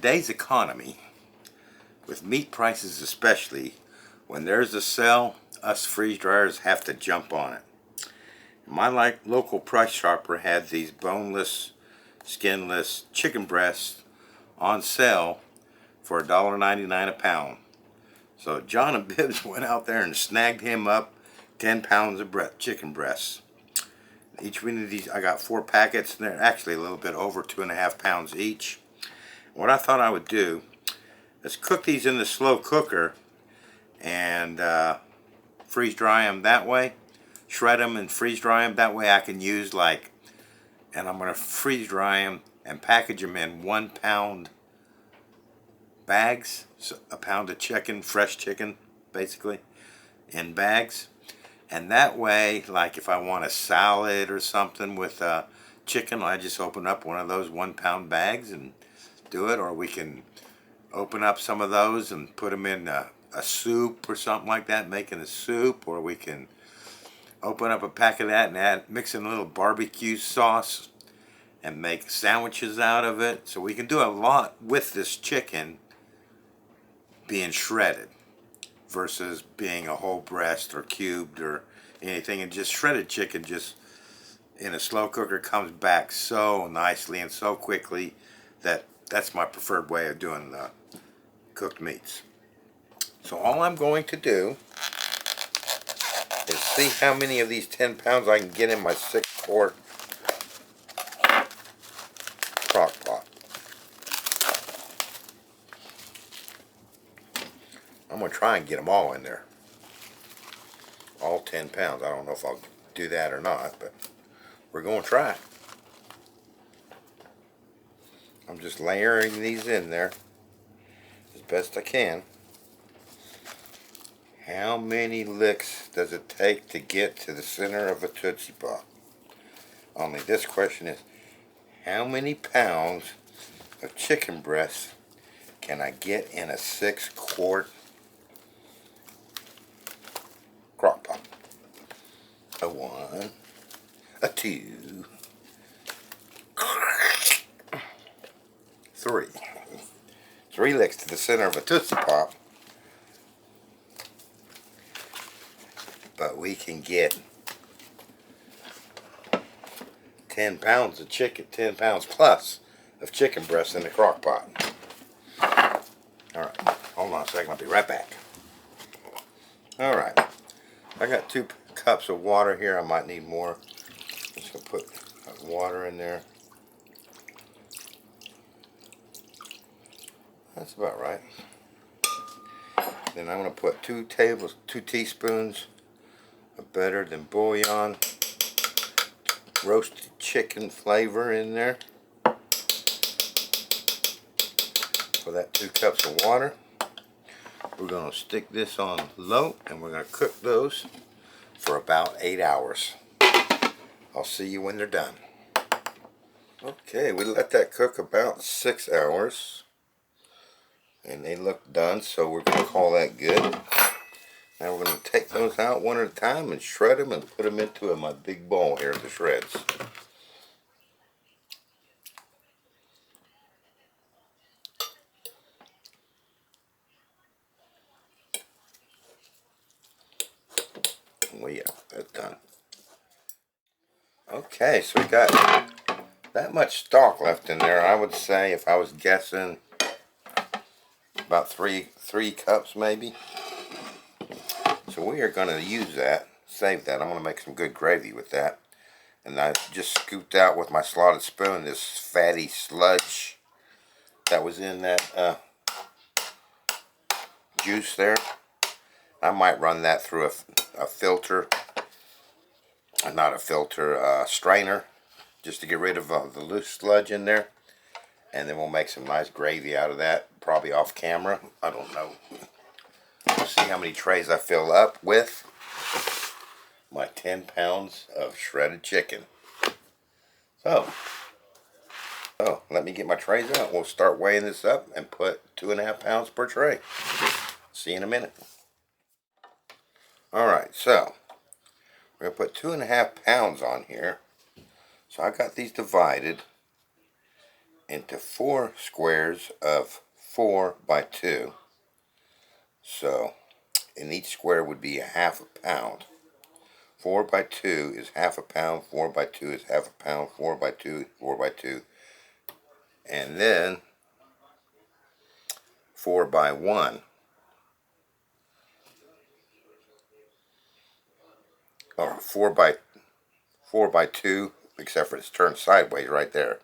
today's economy, with meat prices especially, when there's a sale, us freeze dryers have to jump on it. My local price shopper had these boneless, skinless chicken breasts on sale for $1.99 a pound. So John and Bibbs went out there and snagged him up 10 pounds of chicken breasts. Each one of these, I got 4 packets, and they're actually a little bit over 2.5 pounds each. What I thought I would do is cook these in the slow cooker and freeze dry them that way. Shred them and freeze dry them. That way I can use and I'm going to freeze dry them and package them in 1 pound bags. So a pound of chicken, fresh chicken, basically, in bags. And that way, like if I want a salad or something with chicken, I just open up one of those 1 pound bags and do it. Or we can open up some of those and put them in a soup or something like that, making a soup. Or we can open up a pack of that and mix in a little barbecue sauce and make sandwiches out of it. So we can do a lot with this chicken being shredded versus being a whole breast or cubed or anything. And just shredded chicken just in a slow cooker comes back so nicely and so quickly that's my preferred way of doing the cooked meats. So all I'm going to do is see how many of these 10 pounds I can get in my 6-quart crock pot. I'm going to try and get them all in there. All 10 pounds. I don't know if I'll do that or not, but we're going to try. I'm just layering these in there as best I can. How many licks does it take to get to the center of a Tootsie Pop? Only this question is, how many pounds of chicken breast can I get in a 6-quart crock pot? A 1, a 2, 3. 3 licks to the center of a Tootsie Pop. But we can get 10 pounds of chicken, 10 pounds plus of chicken breast in the crock pot. Alright, hold on a second, I'll be right back. Alright, I got 2 cups of water here. I might need more. Just gonna put water in there. That's about right. Then I'm gonna put 2 teaspoons of better than bouillon roasted chicken flavor in there for that 2 cups of water. We're going to stick this on low and we're going to cook those for about 8 hours. I'll see you when they're done. Okay, we let that cook about 6 hours and they look done, so we're going to call that good. Now we're going to take those out one at a time and shred them and put them into my big bowl here, the shreds. Well, yeah, that's done. Okay, so we got that much stock left in there. I would say, if I was guessing, about three cups maybe. So we are going to use that, save that. I'm going to make some good gravy with that. And I just scooped out with my slotted spoon this fatty sludge that was in that juice there. I might run that through a filter, not a filter, strainer, just to get rid of the loose sludge in there. And then we'll make some nice gravy out of that, probably off camera. I don't know. We'll see how many trays I fill up with my 10 pounds of shredded chicken. So let me get my trays out. We'll start weighing this up and put 2.5 pounds per tray. See you in a minute. Alright, so we're going to put 2.5 pounds on here. So I got these divided into 4 squares of 4 by 2. So, and each square would be a half a pound. 4 by 2 is half a pound, 4 by 2 is half a pound, 4 by 2, 4 by 2. And then 4 by 1. Or 4 by 2, except for it's turned sideways right there.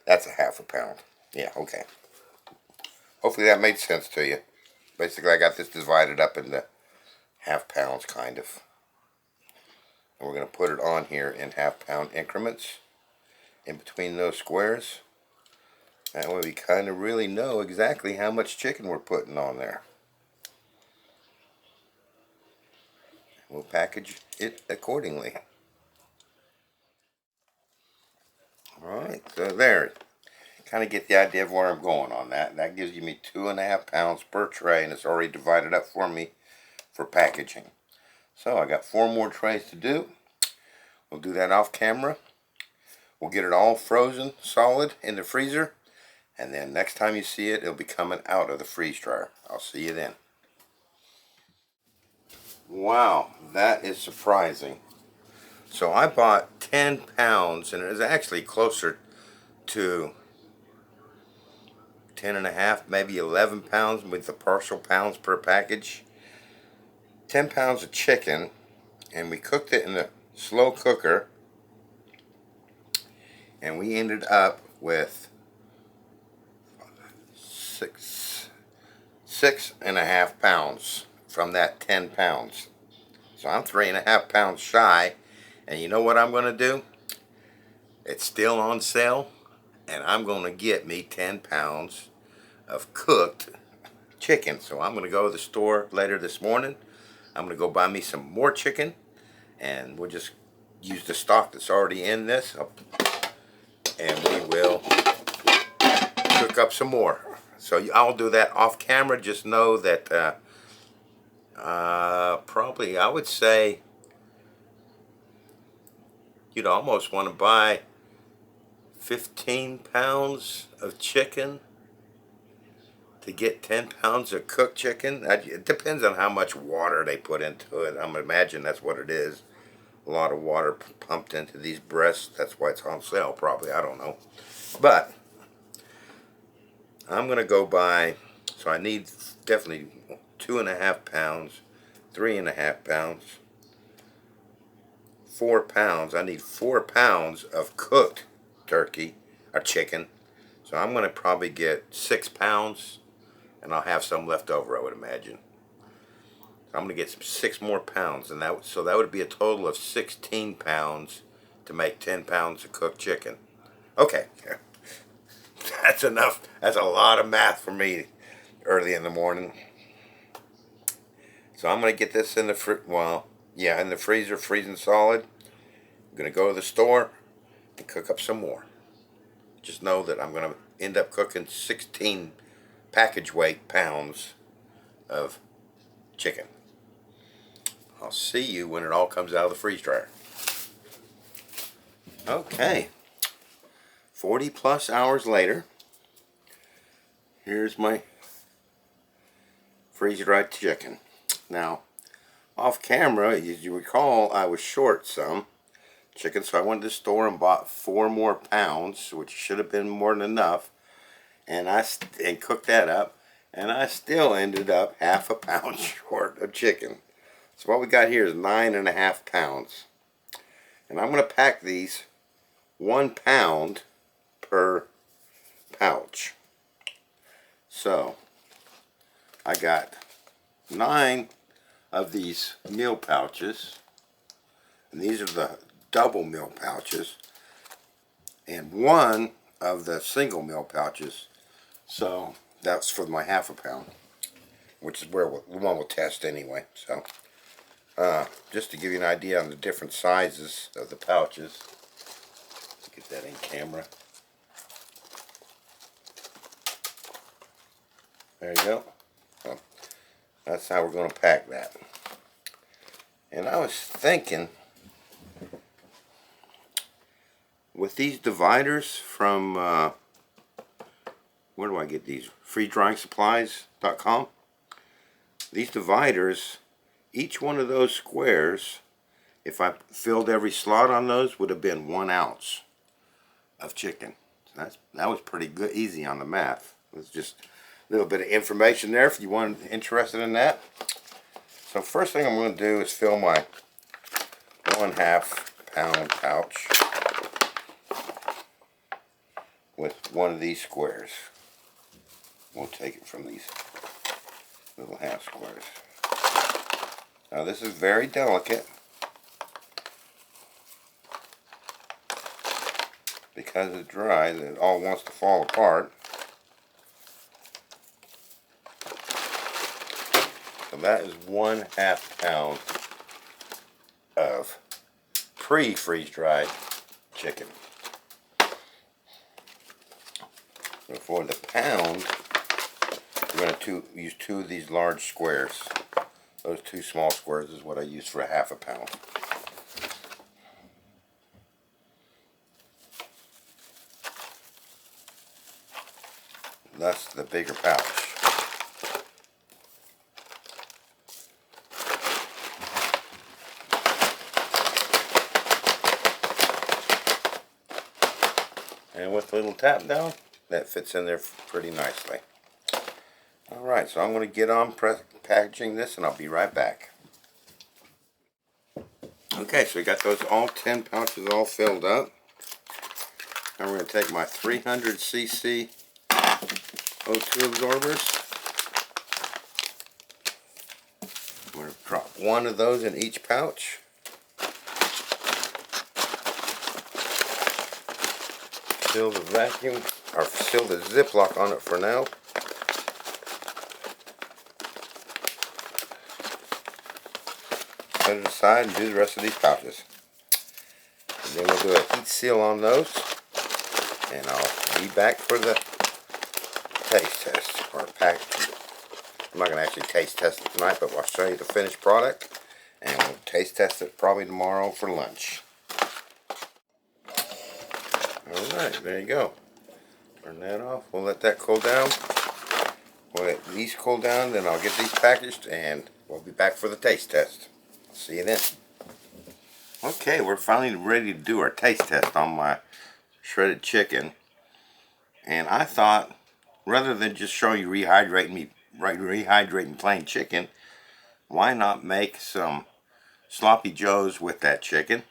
That's a half a pound. Yeah, okay. Hopefully that made sense to you. Basically, I got this divided up into half pounds, kind of. And we're going to put it on here in half pound increments in between those squares. That way we kind of really know exactly how much chicken we're putting on there. We'll package it accordingly. Alright, so there. Kind of get the idea of where I'm going on that. That gives me 2.5 pounds per tray, and it's already divided up for me for packaging. So I got 4 more trays to do. We'll do that off camera. We'll get it all frozen solid in the freezer, and then next time you see it, it'll be coming out of the freeze dryer. I'll see you then. Wow, that is surprising. So I bought 10 pounds, and it was actually closer to 10.5, maybe 11 pounds with the partial pounds per package. 10 pounds of chicken, and we cooked it in a slow cooker, and we ended up with 6.5 pounds from that 10 pounds. So I'm 3.5 pounds shy, and you know what I'm going to do? It's still on sale, and I'm going to get me 10 pounds of cooked chicken. So I'm going to go to the store later this morning. I'm going to go buy me some more chicken, and we'll just use the stock that's already in this, and we will cook up some more. So I'll do that off camera. Just know that probably I would say you'd almost want to buy 15 pounds of chicken to get 10 pounds of cooked chicken. It depends on how much water they put into it. I'm going to imagine that's what it is. A lot of water pumped into these breasts. That's why it's on sale, probably. I don't know. But I'm going to go buy, so I need definitely 2.5 pounds, 3.5 pounds, 4 pounds. I need 4 pounds of cooked turkey or chicken. So I'm going to probably get 6 pounds, and I'll have some left over, I would imagine. So I'm going to get 6 more pounds, and so that would be a total of 16 pounds to make 10 pounds of cooked chicken. Okay, that's enough. That's a lot of math for me early in the morning. So I'm going to get this in the in the freezer, freezing solid. I'm going to go to the store and cook up some more. Just know that I'm going to end up cooking 16 package weight pounds of chicken. I'll see you when it all comes out of the freeze dryer. Okay, 40 plus hours later, here's my freeze dried chicken. Now, off camera, as you recall, I was short some chicken, so I went to the store and bought 4 more pounds, which should have been more than enough, and cooked that up, and I still ended up half a pound short of chicken. So what we got here is 9.5 pounds, and I'm going to pack these 1 pound per pouch. So I got 9 of these meal pouches, and these are the double meal pouches, and 1 of the single meal pouches. So that's for my half a pound, which is where the one we'll test anyway. So just to give you an idea on the different sizes of the pouches. Get that in camera. There you go. So that's how we're going to pack that. And I was thinking, with these dividers from where do I get these? freeze-drying-supplies.com. These dividers, each one of those squares, if I filled every slot on those, would have been 1 ounce of chicken. So that was pretty good, easy on the math. It was just a little bit of information there if you weren't interested in that. So first thing I'm going to do is fill my 1/2 pound pouch with one of these squares. We'll take it from these little half squares. Now this is very delicate because it's dry, it all wants to fall apart. So that is 1/2 pound of pre-freeze dried chicken. So for the pound, we're going to use 2 of these large squares. Those 2 small squares is what I use for 1/2 pound. That's the bigger pouch. And with a little tap down, that fits in there pretty nicely. Alright, so I'm going to get on packaging this and I'll be right back. Okay, so we got those all 10 pouches all filled up. Now we're going to take my 300cc O2 absorbers. I'm going to drop 1 of those in each pouch. Seal the vacuum, or seal the Ziploc on it for now. Set it aside and do the rest of these pouches. And then we'll do a heat seal on those. And I'll be back for the taste test, or packaging. I'm not going to actually taste test it tonight, but I'll show you the finished product. And we'll taste test it probably tomorrow for lunch. Alright, there you go. Turn that off. We'll let that cool down. We'll let these cool down, then I'll get these packaged and we'll be back for the taste test. See you then. Okay, we're finally ready to do our taste test on my shredded chicken. And I thought, rather than just show you rehydrating plain chicken, why not make some sloppy joes with that chicken,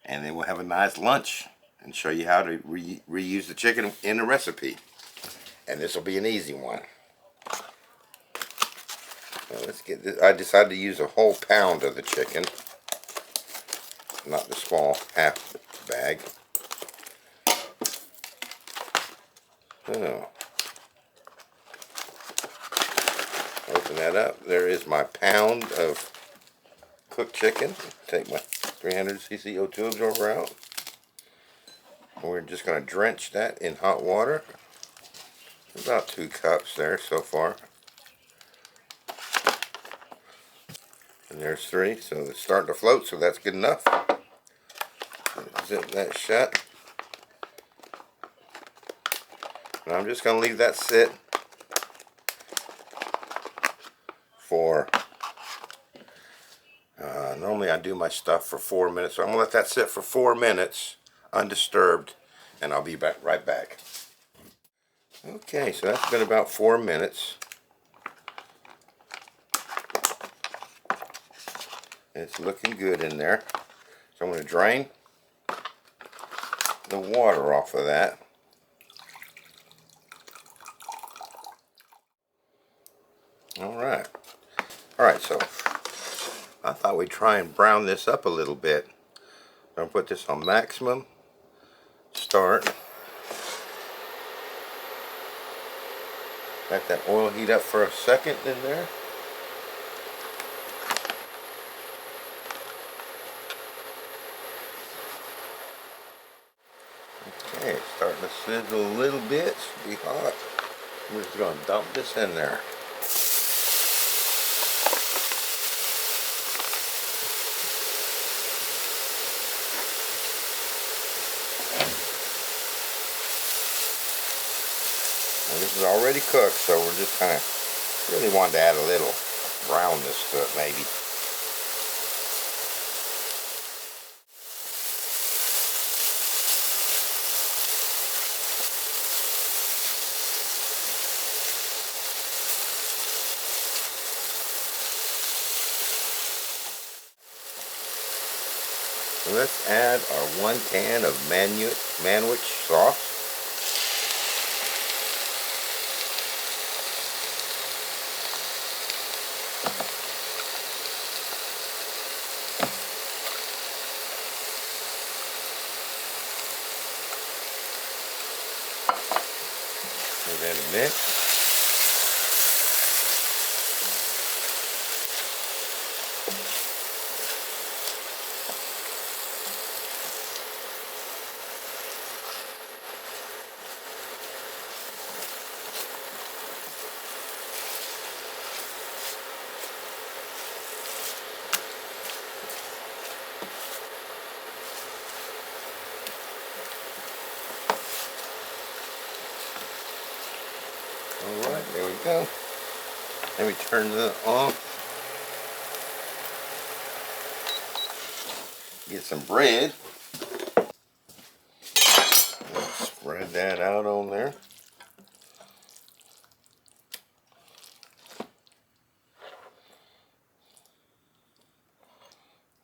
and then we'll have a nice lunch and show you how to reuse the chicken in a recipe. And this will be an easy one. Now let's get this. I decided to use a whole pound of the chicken, not the small half bag. Oh. Open that up. There is my pound of cooked chicken. Take my 300cc O2 absorber out. We're just going to drench that in hot water. About 2 cups there so far. And there's 3, so it's starting to float, so that's good enough. Zip that shut. And I'm just going to leave that sit for, normally I do my stuff for 4 minutes, so I'm going to let that sit for 4 minutes undisturbed, and I'll be right back. Okay, so that's been about 4 minutes. It's looking good in there. So I'm going to drain the water off of that. Alright. Alright, so I thought we'd try and brown this up a little bit. I'm going to put this on maximum. Start. Let that oil heat up for a second in there. Okay, it's starting to sizzle a little bit. Should be hot. We're just going to dump this in there. This is already cooked, so we're just kind of really wanting to add a little brownness to it, maybe. So let's add our 1 can of manwich sauce. Give that a mix. Alright, there we go. Let me turn that off. Get some bread. Let's spread that out on there.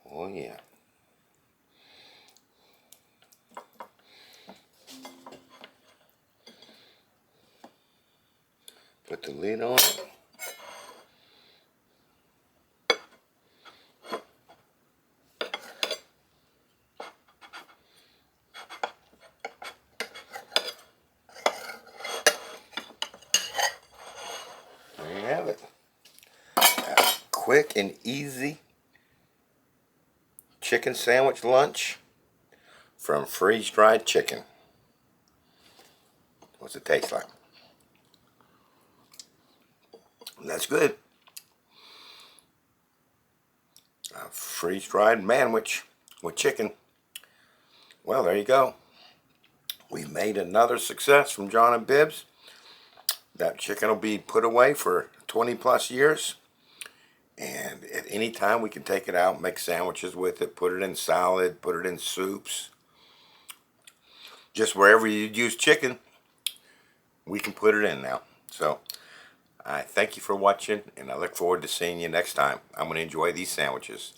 Oh yeah. Put the lid on it. There you have it. Quick and easy chicken sandwich lunch from freeze-dried chicken. What's it taste like? That's good. A freeze-dried manwich with chicken. Well, there you go. We made another success from John and Bibbs. That chicken will be put away for 20 plus years. And at any time we can take it out, make sandwiches with it, put it in salad, put it in soups. Just wherever you use chicken, we can put it in now. So I thank you for watching, and I look forward to seeing you next time. I'm going to enjoy these sandwiches.